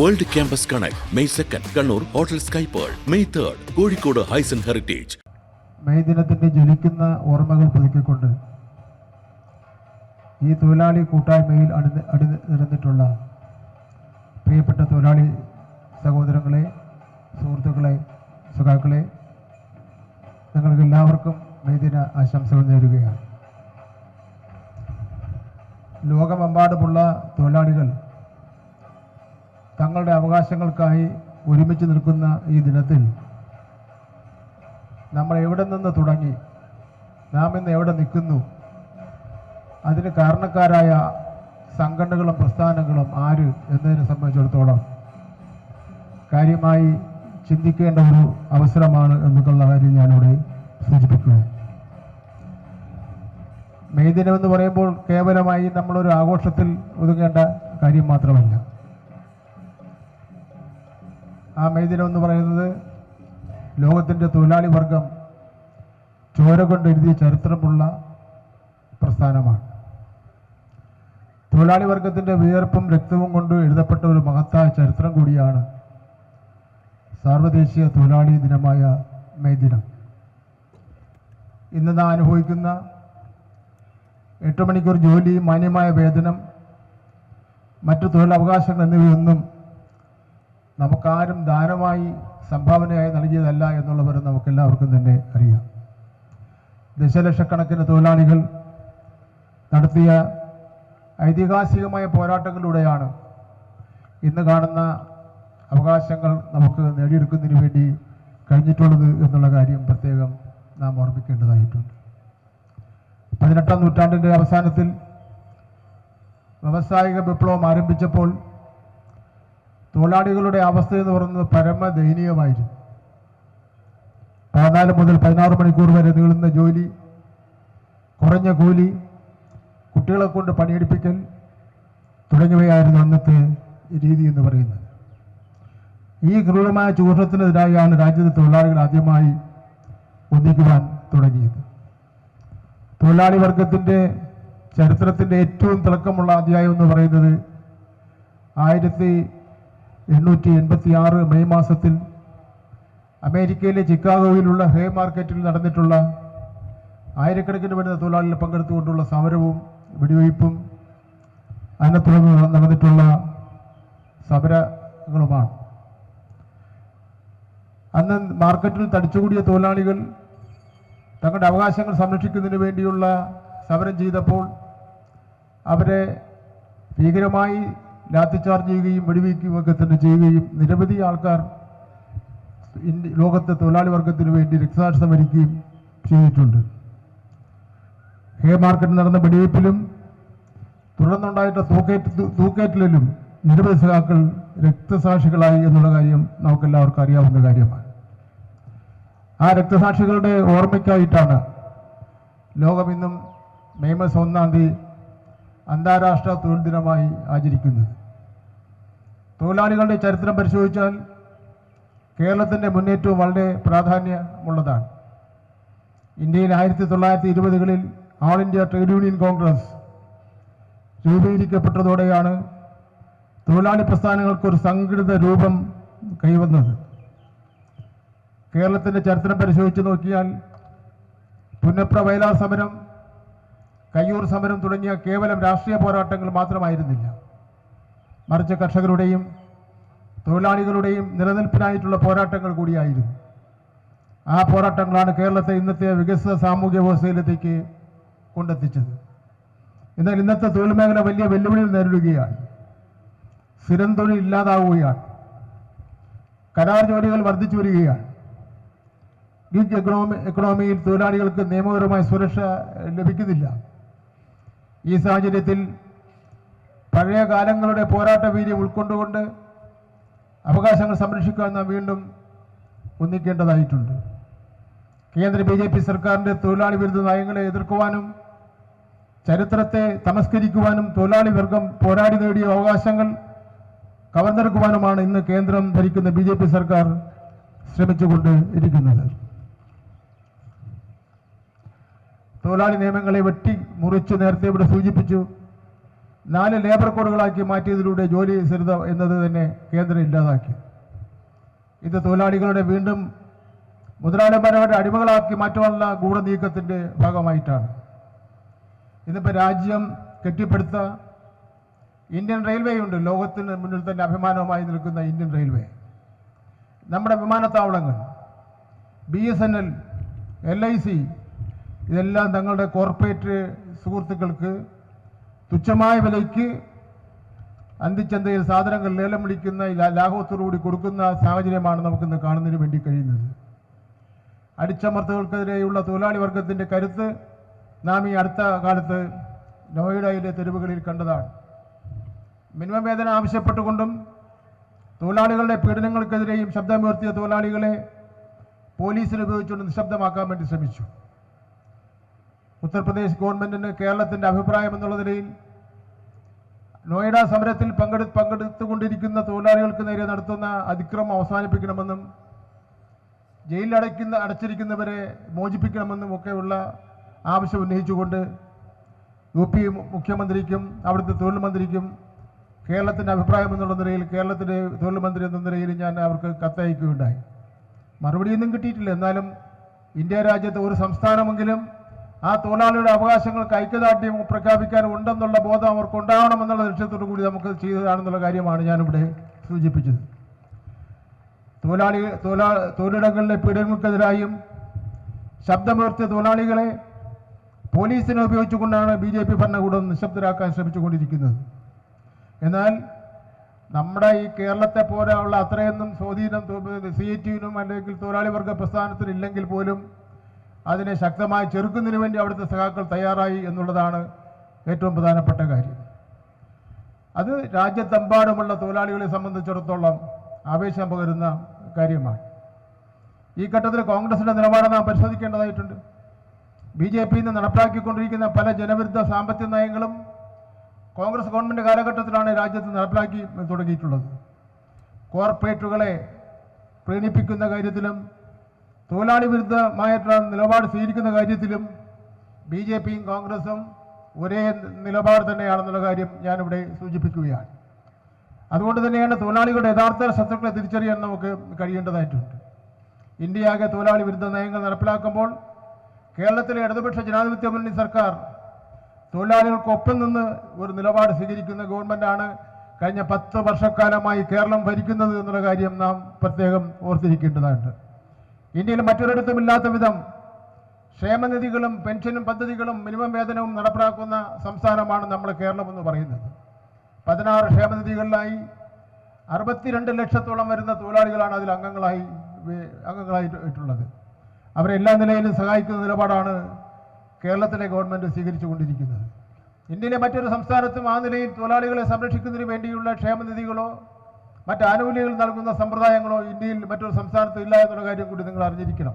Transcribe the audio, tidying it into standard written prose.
World campus connect May 2 Kannur hotel sky pearl, May 3 Kozhikode Haison heritage. May ദിനത്തിന്റെ ജ്വലിക്കുന്ന ഓർമ്മകൾ പുതുക്കിക്കൊണ്ട് ഈ തൊഴിലാളി കൂട്ടായ്മയിൽ അണിനിരന്നിട്ടുള്ള പ്രിയപ്പെട്ട തൊഴിലാളി സഹോദരങ്ങളെ, സുഹൃത്തുക്കളെ, സഖാക്കളെ, നിങ്ങൾക്ക് എല്ലാവർക്കും മെയ് ദിന ആശംസകൾ നേരുകയാണ്. ലോകമെമ്പാടുമുള്ള തൊഴിലാളികൾ തങ്ങളുടെ അവകാശങ്ങൾക്കായി ഒരുമിച്ച് നിൽക്കുന്ന ഈ ദിനത്തിൽ നമ്മൾ എവിടെ നിന്ന് തുടങ്ങി, നാം ഇന്ന് എവിടെ നിൽക്കുന്നു, അതിന് കാരണക്കാരായ സംഘടനകളും പ്രസ്ഥാനങ്ങളും ആര് എന്നതിനെ സംബന്ധിച്ചിടത്തോളം കാര്യമായി ചിന്തിക്കേണ്ട ഒരു അവസരമാണ് എന്നുള്ള കാര്യം ഞാനിവിടെ സൂചിപ്പിക്കുക. മെയ് ദിനം എന്ന് പറയുമ്പോൾ കേവലമായി നമ്മളൊരു ആഘോഷത്തിൽ ഒതുങ്ങേണ്ട കാര്യം മാത്രമല്ല. ആ മെയ് ദിനം എന്ന് പറയുന്നത് ലോകത്തിൻ്റെ തൊഴിലാളി വർഗം ചോര കൊണ്ട് എഴുതിയ ചരിത്രമുള്ള പ്രസ്ഥാനമാണ്. തൊഴിലാളി വർഗത്തിൻ്റെ വിയർപ്പും രക്തവും കൊണ്ട് എഴുതപ്പെട്ട ഒരു മഹത്തായ ചരിത്രം കൂടിയാണ് സാർവദേശീയ തൊഴിലാളി ദിനമായ മെയ് ദിനം. ഇന്ന് നാം അനുഭവിക്കുന്ന 8 മണിക്കൂർ ജോലി, മാന്യമായ വേതനം, മറ്റു തൊഴിലവകാശങ്ങൾ എന്നിവയൊന്നും നമുക്കാരും ദാനമായി സംഭാവനയായി നൽകിയതല്ല എന്നുള്ളവർ നമുക്കെല്ലാവർക്കും തന്നെ അറിയാം. ദശലക്ഷക്കണക്കിന് തൊഴിലാളികൾ നടത്തിയ ഐതിഹാസികമായ പോരാട്ടങ്ങളിലൂടെയാണ് ഇന്ന് കാണുന്ന അവകാശങ്ങൾ നമുക്ക് നേടിയെടുക്കുന്നതിന് വേണ്ടി കഴിഞ്ഞിട്ടുള്ളത് എന്നുള്ള കാര്യം പ്രത്യേകം നാം ഓർമ്മിക്കേണ്ടതായിട്ടുണ്ട്. 18-ാം നൂറ്റാണ്ടിൻ്റെ അവസാനത്തിൽ വ്യാവസായിക വിപ്ലവം ആരംഭിച്ചപ്പോൾ തൊഴിലാളികളുടെ അവസ്ഥ എന്ന് പറയുന്നത് പരമദയനീയമായിരുന്നു. 14 മുതൽ 16 മണിക്കൂർ വരെ നീളുന്ന ജോലി, കുറഞ്ഞ കൂലി, കുട്ടികളെ കൊണ്ട് പണിയെടുപ്പിക്കൽ തുടങ്ങിയവയായിരുന്നു അന്നത്തെ രീതി എന്ന് പറയുന്നത്. ഈ ക്രൂരമായ ചൂഷണത്തിനെതിരായാണ് രാജ്യത്തെ തൊഴിലാളികൾ ആദ്യമായി ഒന്നിക്കുവാൻ തുടങ്ങിയത്. തൊഴിലാളി വർഗത്തിൻ്റെ ചരിത്രത്തിൻ്റെ ഏറ്റവും തിളക്കമുള്ള അധ്യായം എന്ന് പറയുന്നത് 1886 മെയ് മാസത്തിൽ അമേരിക്കയിലെ ചിക്കാഗോയിലുള്ള ഹേ മാർക്കറ്റിൽ നടന്നിട്ടുള്ള ആയിരക്കണക്കിന് വരുന്ന തൊഴിലാളികൾ പങ്കെടുത്തുകൊണ്ടുള്ള സമരവും വെടിവയ്പ്പും അതിനെ തുടർന്ന് നടന്നിട്ടുള്ള സമരങ്ങളുമാണ്. അന്ന് മാർക്കറ്റിൽ തടിച്ചുകൂടിയ തൊഴിലാളികൾ തങ്ങളുടെ അവകാശങ്ങൾ സംരക്ഷിക്കുന്നതിന് വേണ്ടിയുള്ള സമരം ചെയ്തപ്പോൾ അവരെ ഭീകരമായി ലാത്തിച്ചാർജ് ചെയ്യുകയും വെടിവയ്ക്കുകയും ഒക്കെ തന്നെ ചെയ്യുകയും നിരവധി ആൾക്കാർ ലോകത്തെ തൊഴിലാളി വർഗത്തിന് വേണ്ടി രക്തസാക്ഷിത്വം വരിക്കുകയും ചെയ്തിട്ടുണ്ട്. ഹേ മാർക്കറ്റിൽ നടന്ന വെടിവയ്പ്പിലും തുടർന്നുണ്ടായിട്ട് തൂക്കേറ്റലിലും നിരവധി സഖാക്കൾ രക്തസാക്ഷികളായി എന്നുള്ള കാര്യം നമുക്കെല്ലാവർക്കും അറിയാവുന്ന കാര്യമാണ്. ആ രക്തസാക്ഷികളുടെ ഓർമ്മയ്ക്കായിട്ടാണ് ലോകം ഇന്നും മെയ് 1 അന്താരാഷ്ട്ര തൊഴിൽ ദിനമായി ആചരിക്കുന്നത്. തൊഴിലാളികളുടെ ചരിത്രം പരിശോധിച്ചാൽ കേരളത്തിൻ്റെ മുന്നേറ്റവും വളരെ പ്രാധാന്യമുള്ളതാണ്. ഇന്ത്യയിൽ 1920കളിൽ All India Trade Union Congress രൂപീകരിക്കപ്പെട്ടതോടെയാണ് തൊഴിലാളി പ്രസ്ഥാനങ്ങൾക്കൊരു സംഘടിത രൂപം കൈവന്നത്. കേരളത്തിൻ്റെ ചരിത്രം പരിശോധിച്ച് നോക്കിയാൽ പുന്നപ്ര വയലാർ സമരം, കയ്യൂർ സമരം തുടങ്ങിയ കേവലം രാഷ്ട്രീയ പോരാട്ടങ്ങൾ മാത്രമായിരുന്നില്ല, മറിച്ച് കർഷകരുടെയും തൊഴിലാളികളുടെയും നിലനിൽപ്പിനായിട്ടുള്ള പോരാട്ടങ്ങൾ കൂടിയായിരുന്നു. ആ പോരാട്ടങ്ങളാണ് കേരളത്തെ ഇന്നത്തെ വികസിത സാമൂഹ്യ വ്യവസ്ഥയിലേക്ക് കൊണ്ടെത്തിച്ചത്. എന്നാൽ ഇന്നത്തെ തൊഴിൽ മേഖല വലിയ വെല്ലുവിളികൾ നേരിടുകയാണ്. സ്ഥിരം തൊഴിൽ ഇല്ലാതാവുകയാണ്. കരാർ ജോലികൾ വർദ്ധിച്ചു വരികയാണ്. ഗിഗ് എക്കണോമിയിൽ തൊഴിലാളികൾക്ക് നിയമപരമായ സുരക്ഷ ലഭിക്കുന്നില്ല. ഈ സാഹചര്യത്തിൽ പഴയ കാലങ്ങളുടെ പോരാട്ട വീര്യം ഉൾക്കൊണ്ടുകൊണ്ട് അവകാശങ്ങൾ സംരക്ഷിക്കാൻ നാം വീണ്ടും ഒന്നിക്കേണ്ടതായിട്ടുണ്ട്. കേന്ദ്ര BJP സർക്കാരിൻ്റെ തൊഴിലാളി വിരുദ്ധ നയങ്ങളെ എതിർക്കുവാനും ചരിത്രത്തെ തമസ്കരിക്കുവാനും തൊഴിലാളി വർഗം പോരാടി നേടിയ അവകാശങ്ങൾ കവർന്നെടുക്കുവാനുമാണ് ഇന്ന് കേന്ദ്രം ഭരിക്കുന്ന BJP സർക്കാർ ശ്രമിച്ചുകൊണ്ട് ഇരിക്കുന്നത്. തൊഴിലാളി നിയമങ്ങളെ വെട്ടി മുറിച്ച് നേരത്തെ ഇവിടെ സൂചിപ്പിച്ചു 4 ലേബർ കോഡുകളാക്കി മാറ്റിയതിലൂടെ ജോലി സ്ഥിരത എന്നത് തന്നെ കേന്ദ്രം ഇല്ലാതാക്കി. ഇത് തൊഴിലാളികളുടെ വീണ്ടും മുതലാളിമാരുടെ അടിമകളാക്കി മാറ്റാനുള്ള ഗൂഢനീക്കത്തിൻ്റെ ഭാഗമായിട്ടാണ്. ഇതിപ്പോൾ രാജ്യം കെട്ടിപ്പടുത്ത ഇന്ത്യൻ റെയിൽവേ ഉണ്ട്. ലോകത്തിന് മുന്നിൽ തന്നെ അഭിമാനമായി നിൽക്കുന്ന ഇന്ത്യൻ റെയിൽവേ, നമ്മുടെ വിമാനത്താവളങ്ങൾ, BSNL, LIC, ഇതെല്ലാം തങ്ങളുടെ കോർപ്പറേറ്റ് സുഹൃത്തുക്കൾക്ക് തുച്ഛമായ വിലയ്ക്ക് അന്തിച്ചന്തയിൽ സാധനങ്ങൾ ലേലം വിളിക്കുന്ന ലാഘവത്തോടുകൂടി കൊടുക്കുന്ന സാഹചര്യമാണ് നമുക്കിന്ന് കാണുന്നതിന് വേണ്ടി കഴിയുന്നത്. അടിച്ചമർത്തലുകൾക്കെതിരെയുള്ള തൊഴിലാളി വർഗത്തിൻ്റെ കരുത്ത് നാം ഈ അടുത്ത കാലത്ത് നോയിഡയിലെ തെരുവുകളിൽ കണ്ടതാണ്. മിനിമം വേതനം ആവശ്യപ്പെട്ടുകൊണ്ടും തൊഴിലാളികളുടെ പീഡനങ്ങൾക്കെതിരെയും ശബ്ദമുയർത്തിയ തൊഴിലാളികളെ പോലീസിനെ ഉപയോഗിച്ചുകൊണ്ട് നിശബ്ദമാക്കാൻ വേണ്ടി ശ്രമിച്ചു. ഉത്തർപ്രദേശ് ഗവൺമെൻറ്റിന് കേരളത്തിൻ്റെ അഭിപ്രായം എന്നുള്ള നിലയിൽ നോയിഡ സമരത്തിൽ പങ്കെടുത്തുകൊണ്ടിരിക്കുന്ന തൊഴിലാളികൾക്ക് നേരെ നടത്തുന്ന അതിക്രമം അവസാനിപ്പിക്കണമെന്നും ജയിലിൽ അടച്ചിരിക്കുന്നവരെ മോചിപ്പിക്കണമെന്നും ഒക്കെയുള്ള ആവശ്യം ഉന്നയിച്ചുകൊണ്ട് UP മുഖ്യമന്ത്രിക്കും അവിടുത്തെ തൊഴിൽ മന്ത്രിക്കും കേരളത്തിൻ്റെ അഭിപ്രായം എന്നുള്ള നിലയിൽ, കേരളത്തിൻ്റെ തൊഴിൽ മന്ത്രി എന്ന നിലയിൽ ഞാൻ അവർക്ക് കത്തയക്കുകയുണ്ടായി. മറുപടിയൊന്നും കിട്ടിയിട്ടില്ല. എന്നാലും ഇന്ത്യ രാജ്യത്തെ ഒരു സംസ്ഥാനമെങ്കിലും ആ തൊഴിലാളിയുടെ അവകാശങ്ങൾക്ക് ഐക്യദാർഢ്യം പ്രഖ്യാപിക്കാൻ ഉണ്ടെന്നുള്ള ബോധം അവർക്ക് ഉണ്ടാവണമെന്നുള്ള ലക്ഷ്യത്തോടു കൂടി നമുക്ക് ചെയ്തതാണെന്നുള്ള കാര്യമാണ് ഞാനിവിടെ സൂചിപ്പിച്ചത്. തൊഴിലിടങ്ങളിലെ പീഡനങ്ങൾക്കെതിരായും ശബ്ദമുയർത്തിയ തൊഴിലാളികളെ പോലീസിനെ ഉപയോഗിച്ചുകൊണ്ടാണ് BJP ഭരണകൂടം നിശബ്ദരാക്കാൻ ശ്രമിച്ചുകൊണ്ടിരിക്കുന്നത്. എന്നാൽ നമ്മുടെ ഈ കേരളത്തെ പോലെയുള്ള അത്രയൊന്നും സ്വാധീനം CIT-നും അല്ലെങ്കിൽ തൊഴിലാളി വർഗ പ്രസ്ഥാനത്തിനും ഇല്ലെങ്കിൽ പോലും അതിനെ ശക്തമായി ചെറുക്കുന്നതിന് വേണ്ടി അവിടുത്തെ സഖാക്കൾ തയ്യാറായി എന്നുള്ളതാണ് ഏറ്റവും പ്രധാനപ്പെട്ട കാര്യം. അത് രാജ്യത്തെമ്പാടുമുള്ള തൊഴിലാളികളെ സംബന്ധിച്ചിടത്തോളം ആവേശം പകരുന്ന കാര്യമാണ്. ഈ ഘട്ടത്തിൽ കോൺഗ്രസിൻ്റെ നിലപാട് നാം പരിശോധിക്കേണ്ടതായിട്ടുണ്ട്. BJP-യിൽ നിന്ന് നടപ്പാക്കിക്കൊണ്ടിരിക്കുന്ന പല ജനവിരുദ്ധ സാമ്പത്തിക നയങ്ങളും കോൺഗ്രസ് ഗവൺമെൻറ് കാലഘട്ടത്തിലാണ് രാജ്യത്ത് നടപ്പാക്കി തുടങ്ങിയിട്ടുള്ളത്. കോർപ്പറേറ്റുകളെ പ്രീണിപ്പിക്കുന്ന കാര്യത്തിലും തൊഴിലാളി വിരുദ്ധമായിട്ടുള്ള നിലപാട് സ്വീകരിക്കുന്ന കാര്യത്തിലും BJP-യും കോൺഗ്രസും ഒരേ നിലപാട് തന്നെയാണെന്നുള്ള കാര്യം ഞാനിവിടെ സൂചിപ്പിക്കുകയാണ്. അതുകൊണ്ട് തന്നെയാണ് തൊഴിലാളികളുടെ യഥാർത്ഥ ശത്രുക്കളെ തിരിച്ചറിയാൻ നമുക്ക് കഴിയേണ്ടതായിട്ടുണ്ട്. ഇന്ത്യയാകെ തൊഴിലാളി വിരുദ്ധ നയങ്ങൾ നടപ്പിലാക്കുമ്പോൾ കേരളത്തിലെ ഇടതുപക്ഷ ജനാധിപത്യ മുന്നണി സർക്കാർ തൊഴിലാളികൾക്കൊപ്പം നിന്ന് ഒരു നിലപാട് സ്വീകരിക്കുന്ന ഗവൺമെൻറ്റാണ് കഴിഞ്ഞ 10 വർഷക്കാലമായി കേരളം ഭരിക്കുന്നത് എന്നുള്ള കാര്യം നാം പ്രത്യേകം ഓർത്തിരിക്കേണ്ടതായിട്ട്. ഇന്ത്യയിൽ മറ്റൊരിടത്തുമില്ലാത്ത വിധം ക്ഷേമനിധികളും പെൻഷനും പദ്ധതികളും മിനിമം വേതനവും നടപ്പിലാക്കുന്ന സംസ്ഥാനമാണ് നമ്മുടെ കേരളം എന്ന് പറയുന്നത്. 16 ക്ഷേമനിധികളിലായി 62 ലക്ഷത്തോളം വരുന്ന തൊഴിലാളികളാണ് അതിൽ അംഗങ്ങളായിട്ടുള്ളത്. അവരെ എല്ലാ നിലയിലും സഹായിക്കുന്ന നിലപാടാണ് കേരളത്തിലെ ഗവൺമെൻറ് സ്വീകരിച്ചുകൊണ്ടിരിക്കുന്നത്. ഇന്ത്യയിലെ മറ്റൊരു സംസ്ഥാനത്തും ആ നിലയിൽ തൊഴിലാളികളെ സംരക്ഷിക്കുന്നതിന് വേണ്ടിയുള്ള ക്ഷേമനിധികളോ മറ്റ് ആനുകൂല്യങ്ങൾ നൽകുന്ന സമ്പ്രദായങ്ങളോ ഇന്ത്യയിൽ മറ്റൊരു സംസ്ഥാനത്തും ഇല്ല എന്നുള്ള കാര്യം കൂടി നിങ്ങൾ അറിഞ്ഞിരിക്കണം.